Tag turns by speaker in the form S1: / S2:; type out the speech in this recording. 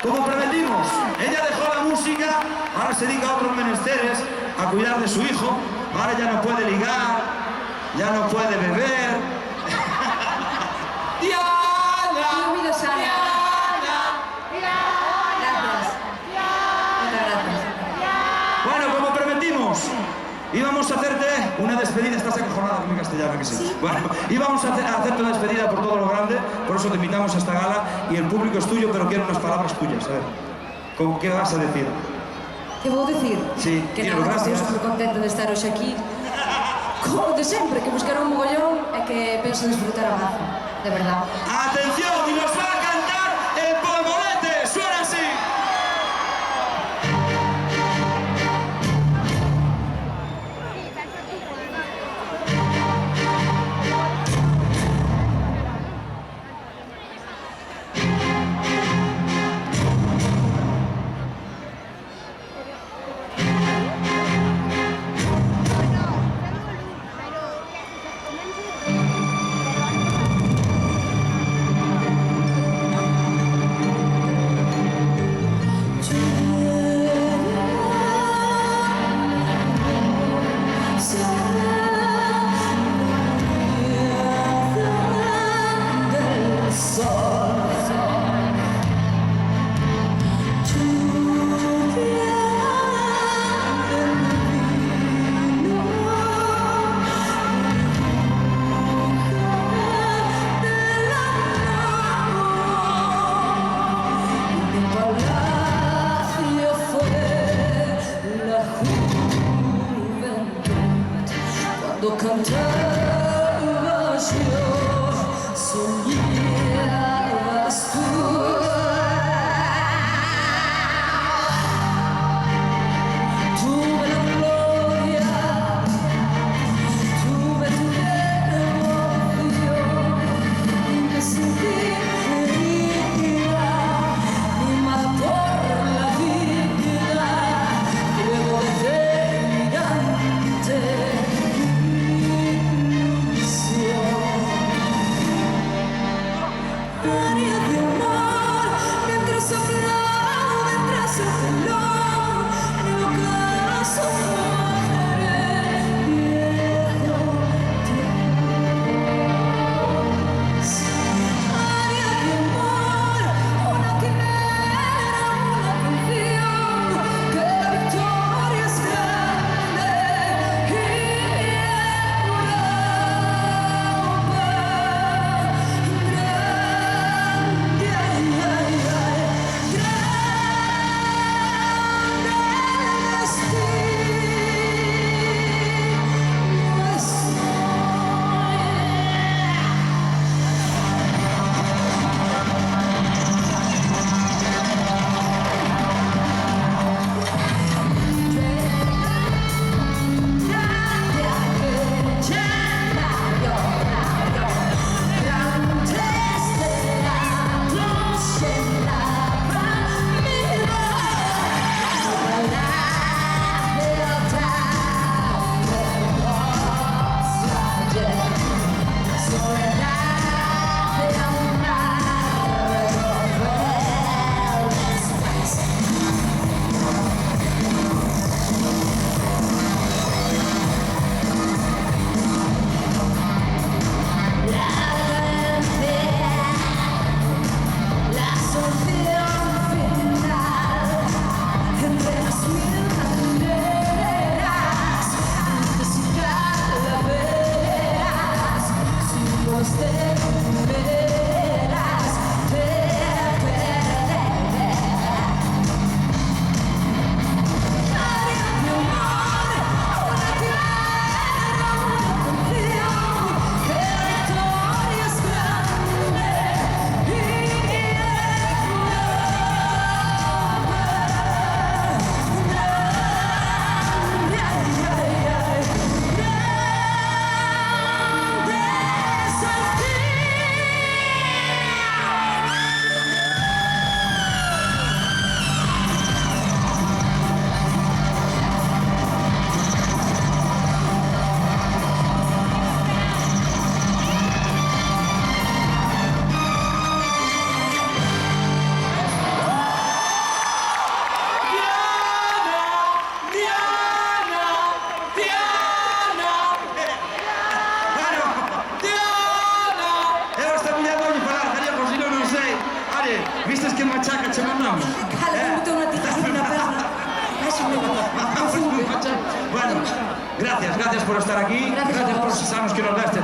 S1: como prometimos, ella dejó la música, ahora se dedica a otros menesteres, a cuidar de su hijo, ahora ya no puede ligar, ya no puede beber. ¡Diana!
S2: Bienvenido, Sara. Gracias. Muchas gracias.
S1: Bueno, como prometimos, íbamos a hacerte una despedida. Estás acojonada con mi castellano, que sí.
S2: Sí.
S1: Bueno, íbamos a hacerte una despedida por todo lo grande, por eso te invitamos a esta gala y el público es tuyo, pero quiero unas palabras tuyas. A ver, ¿con qué vas a decir?
S2: Que vou dicir?
S1: Sí,
S2: que
S1: quiero,
S2: nada, que
S1: gracias.
S2: estou super contenta de estar hoxe aquí. Como de sempre, que buscar un mogollón e que penso disfrutar a mazo, de verdad.
S1: ¡Atención! Y nos va a cantar el Polvorete. ¡Suena así!
S2: Cuando cantabas yo, soñabas tú. Tuve la gloria, tuve tu emoción, y me sentí querida, y mató la vida, luego de delirante.
S1: Vistes que machaca che mandamos?
S2: Cale, que me tengo unha tización na perna. Eso me
S1: Bueno, gracias por estar aquí.
S2: Gracias a
S1: Gracias por
S2: vos.
S1: los que nos gastes.